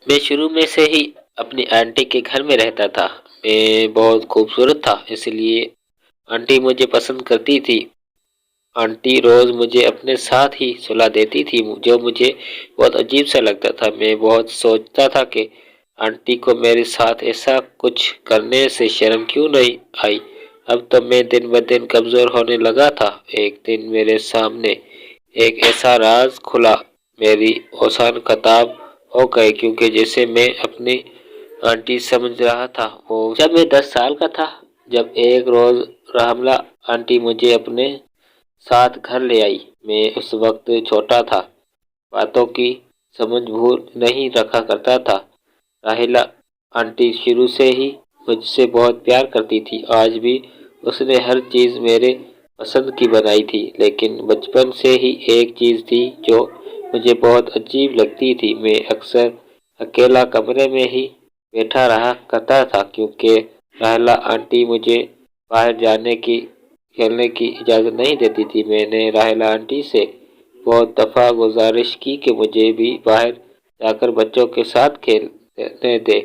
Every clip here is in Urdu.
میں شروع میں سے ہی اپنی آنٹی کے گھر میں رہتا تھا۔ میں بہت خوبصورت تھا، اس لیے آنٹی مجھے پسند کرتی تھی۔ آنٹی روز مجھے اپنے ساتھ ہی سلا دیتی تھی، جو مجھے بہت عجیب سا لگتا تھا۔ میں بہت سوچتا تھا کہ آنٹی کو میرے ساتھ ایسا کچھ کرنے سے شرم کیوں نہیں آئی۔ اب تو میں دن بدن کمزور ہونے لگا تھا۔ ایک دن میرے سامنے ایک ایسا راز کھلا، میری اوسان خطاب ہو گئے، کیونکہ جیسے میں اپنی آنٹی سمجھ رہا تھا وہ جب میں 10 سال کا تھا۔ جب ایک روز رحملہ آنٹی مجھے اپنے ساتھ گھر لے آئی۔ میں اس وقت چھوٹا تھا، باتوں کی سمجھ بھول نہیں رکھا کرتا تھا۔ راحیلہ آنٹی شروع سے ہی مجھ سے بہت پیار کرتی تھی۔ آج بھی اس نے ہر چیز میرے پسند کی بنائی تھی، لیکن بچپن سے ہی ایک چیز تھی جو مجھے بہت عجیب لگتی تھی۔ میں اکثر اکیلا کمرے میں ہی بیٹھا رہا کرتا تھا، کیونکہ راحیلہ آنٹی مجھے باہر جانے کی کھیلنے کی اجازت نہیں دیتی تھی۔ میں نے راحیلہ آنٹی سے بہت دفعہ گزارش کی کہ مجھے بھی باہر جا کر بچوں کے ساتھ کھیلنے دے،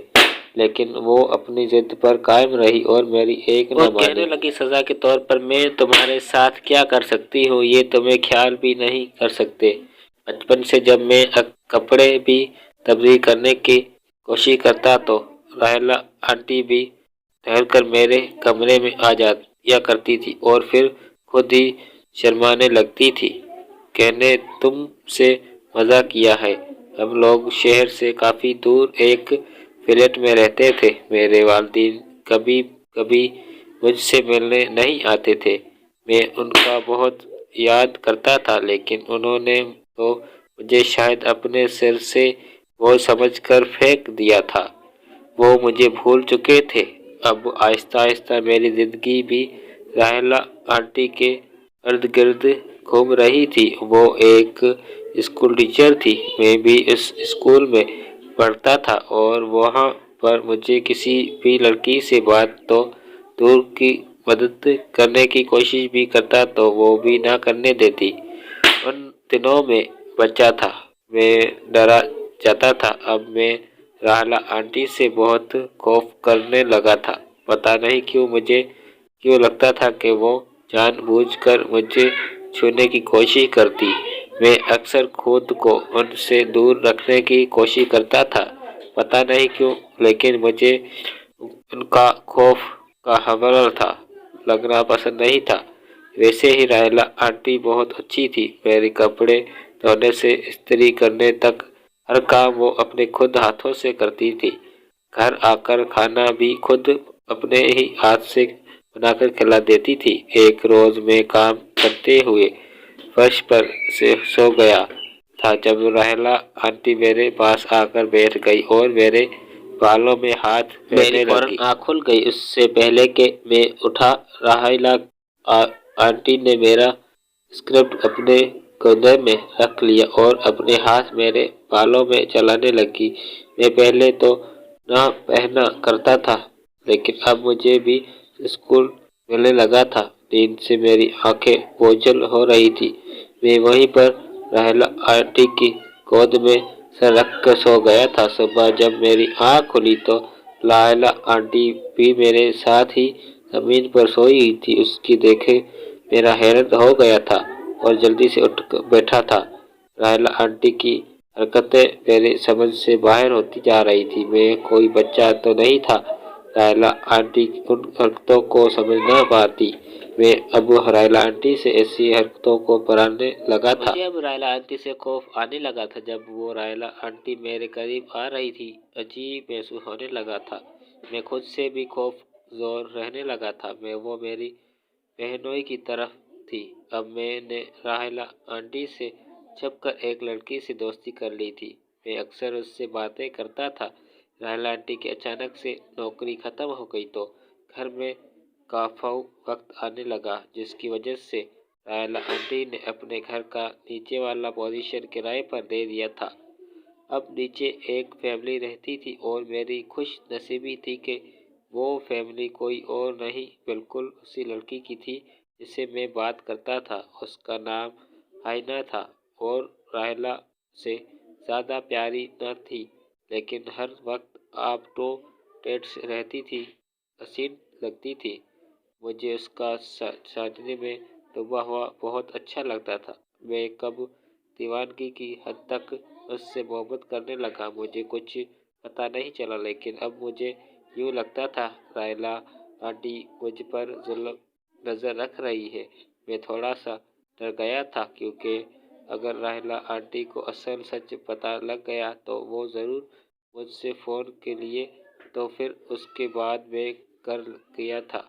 لیکن وہ اپنی ضد پر قائم رہی اور میری ایک نہ مانی۔ وہ کہنے لگی، سزا کے طور پر میں تمہارے ساتھ کیا کر سکتی ہوں یہ تمہیں خیال بھی نہیں کر سکتے۔ بچپن سے جب میں کپڑے بھی تبدیل کرنے کی کوشش کرتا تو راحیلہ آنٹی بھی ٹہل کر میرے کمرے میں آ جایا کرتی تھی اور پھر خود ہی شرمانے لگتی تھی، کہنے تم سے مزاق کیا ہے۔ ہم لوگ شہر سے کافی دور ایک فلیٹ میں رہتے تھے۔ میرے والدین کبھی کبھی مجھ سے ملنے نہیں آتے تھے۔ میں ان کا بہت یاد کرتا تھا، لیکن انہوں نے تو مجھے شاید اپنے سر سے بوجھ سمجھ کر پھینک دیا تھا۔ وہ مجھے بھول چکے تھے۔ اب آہستہ آہستہ میری زندگی بھی راحیلہ آنٹی کے ارد گرد گھوم رہی تھی۔ وہ ایک اسکول ٹیچر تھی، میں بھی اس اسکول میں پڑھتا تھا اور وہاں پر مجھے کسی بھی لڑکی سے بات تو دور کی مدد کرنے کی کوشش بھی کرتا تو وہ بھی نہ کرنے دیتی۔ ان دنوں میں بچہ تھا، میں ڈرا جاتا تھا۔ اب میں راحیلہ آنٹی سے بہت خوف کرنے لگا تھا۔ پتہ نہیں کیوں مجھے کیوں لگتا تھا کہ وہ جان بوجھ کر مجھے چھونے کی کوشش کرتی۔ میں اکثر خود کو ان سے دور رکھنے کی کوشش کرتا تھا، پتہ نہیں کیوں، لیکن مجھے ان کا خوف کا حوالہ تھا، لگنا پسند نہیں تھا۔ ویسے ہی راحیلہ آنٹی بہت اچھی تھی۔ میرے کپڑے دھونے سے استری کرنے تک ہر کام وہ اپنے خود ہاتھوں سے کرتی تھی۔ گھر آ کر کھانا بھی خود اپنے ہی ہاتھ سے بنا کر کھلا دیتی تھی۔ ایک روز میں کام کرتے ہوئے فرش پر سو گیا تھا جب راحیلہ آنٹی میرے پاس آ کر بیٹھ گئی اور میرے بالوں میں ہاتھ پھیرنے لگی۔ میری فوراً آنکھ کھل گئی۔ اس سے پہلے کہ میں اٹھا، راحیلہ آنٹی نے میرا اسکرٹ اپنے گودے میں رکھ لیا اور اپنے ہاتھ میرے بالوں میں چلانے لگی۔ میں پہلے تو نہ پہنا کرتا تھا، لیکن اب مجھے بھی سکون ملنے لگا تھا۔ نیند سے میری آنکھیں بوجھل ہو رہی تھی۔ میں وہیں پر راحیلہ آنٹی کی گود میں سر رکھ کر سو گیا تھا۔ صبح جب میری آنکھ کھلی تو راحیلہ آنٹی بھی میرے ساتھ ہی زمین پر سوئی ہوئی تھی۔ اس کی دیکھے میرا حیران ہو گیا تھا اور جلدی سے اٹھ بیٹھا تھا۔ راحیلہ آنٹی کی حرکتیں میرے سمجھ سے باہر ہوتی جا رہی تھی۔ میں کوئی بچہ تو نہیں تھا، راحیلہ آنٹی ان حرکتوں کو سمجھ نہ پاتی۔ میں اب راحیلہ آنٹی سے ایسی حرکتوں کو ڈرانے لگا تھا۔ مجھے اب راحیلہ آنٹی سے خوف آنے لگا تھا۔ جب وہ راحیلہ آنٹی میرے قریب آ رہی تھی، عجیب محسوس ہونے لگا تھا۔ میں خود سے بھی خوف زور رہنے لگا تھا۔ وہ میری بہنوئی کی طرف تھی۔ اب میں نے راحیلہ آنٹی سے چھپ کر ایک لڑکی سے دوستی کر لی تھی۔ میں اکثر اس سے باتیں کرتا تھا۔ راحیلہ آنٹی کی اچانک سے نوکری ختم ہو گئی تو گھر میں کرفیو وقت آنے لگا، جس کی وجہ سے راحیلہ آنٹی نے اپنے گھر کا نیچے والا پوزیشن کرائے پر دے دیا تھا۔ اب نیچے ایک فیملی رہتی تھی اور میری خوش نصیبی تھی کہ وہ فیملی کوئی اور نہیں، بالکل اسی لڑکی کی تھی جس سے میں بات کرتا تھا۔ اس کا نام آئینہ تھا اور راحیلہ سے زیادہ پیاری نہ تھی، لیکن ہر وقت آپ تو ٹیٹ رہتی تھی، حسین لگتی تھی۔ مجھے اس کا سادگی میں ڈوبا ہوا بہت اچھا لگتا تھا۔ میں کب دیوانگی کی حد تک اس سے محبت کرنے لگا مجھے کچھ پتہ نہیں چلا، لیکن اب مجھے یوں لگتا تھا راحیلہ آنٹی مجھ پر ظلم نظر رکھ رہی ہے۔ میں تھوڑا سا ڈر گیا تھا، کیونکہ اگر راحیلہ آنٹی کو اصل سچ پتہ لگ گیا تو وہ ضرور مجھ سے فون کے لیے، تو پھر اس کے بعد میں کر گیا تھا۔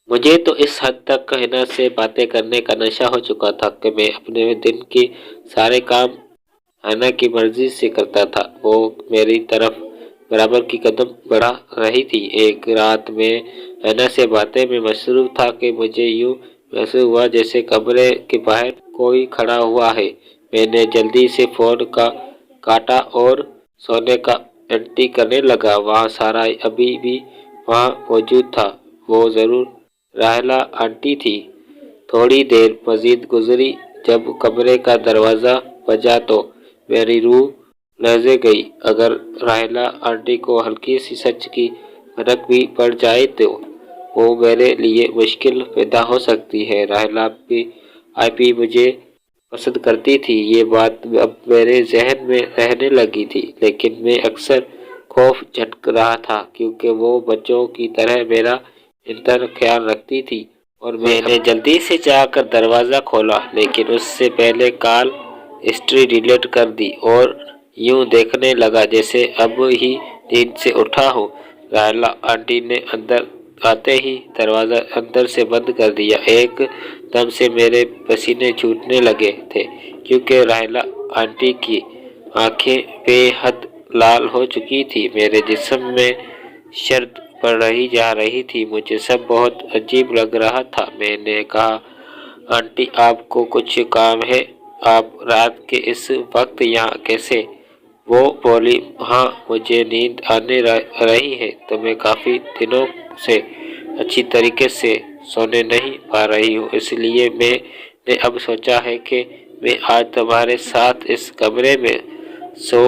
مجھے تو اس حد تک حنا سے باتیں کرنے کا نشہ ہو چکا تھا کہ میں اپنے دن کے سارے کام حنا کی مرضی سے کرتا تھا۔ وہ میری طرف برابر کی قدم بڑھا رہی تھی۔ ایک رات میں حنا سے باتیں میں مصروف تھا کہ مجھے یوں محسوس ہوا جیسے کمرے کے باہر کوئی کھڑا ہوا ہے۔ میں نے جلدی سے فون کاٹا اور سونے کا اینٹی کرنے لگا۔ وہاں سارا ابھی بھی وہاں موجود تھا، وہ ضرور راحیلہ آنٹی تھی۔ تھوڑی دیر مزید گزری۔ جب کمرے کا دروازہ بجا تو میری روح لرز گئی۔ اگر راحیلہ آنٹی کو ہلکی سی سچ کی بھنک بھی پڑ جائے تو وہ میرے لیے مشکل پیدا ہو سکتی ہے۔ راحیلہ آپی مجھے پسند کرتی تھی، یہ بات اب میرے ذہن میں رہنے لگی تھی، لیکن میں اکثر خوف جھٹک رہا تھا کیونکہ وہ بچوں کی طرح میرا انتہائی خیال رکھتی تھی۔ اور میں نے جلدی سے جا کر دروازہ کھولا، لیکن اس سے پہلے کال ہسٹری ڈیلیٹ کر دی اور یوں دیکھنے لگا جیسے اب ہی نیند سے اٹھا ہوں۔ راحیلہ آنٹی نے اندر آتے ہی دروازہ اندر سے بند کر دیا۔ ایک دم سے میرے پسینے چھوٹنے لگے تھے، کیونکہ راحیلہ آنٹی کی آنکھیں بے حد لال ہو چکی تھی۔ میرے جسم میں شرد بڑھتی جا رہی تھی، مجھے سب بہت عجیب لگ رہا تھا۔ میں نے کہا، آنٹی آپ کو کچھ کام ہے؟ آپ رات کے اس وقت یہاں کیسے؟ وہ بولی، ہاں مجھے نیند آنے رہی ہے، تو میں کافی دنوں سے اچھی طریقے سے سونے نہیں پا رہی ہوں، اس لیے میں نے اب سوچا ہے کہ میں آج تمہارے ساتھ اس کمرے میں سو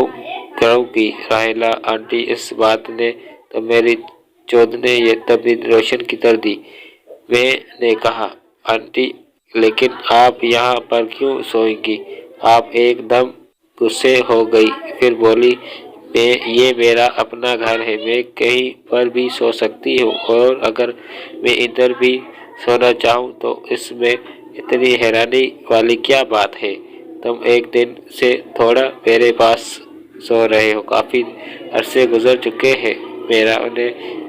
کروں گی۔ راحیلہ آنٹی اس بات نے تو میری چودنے یہ تبدیل روشن کر دی۔ میں نے کہا، آنٹی لیکن آپ یہاں پر کیوں سوئیں گی؟ آپ ایک دم غصے ہو گئی، پھر بولی، یہ میرا اپنا گھر ہے، میں کہیں پر بھی سو سکتی ہوں، اور اگر میں ادھر بھی سونا چاہوں تو اس میں اتنی حیرانی والی کیا بات ہے؟ تم ایک دن سے تھوڑا میرے پاس سو رہے ہو، کافی عرصے گزر چکے ہیں۔ میرا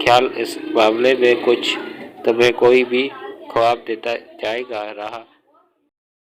خیال اس معاملے میں کچھ تمہیں کوئی بھی خواب دیتا جائے رہا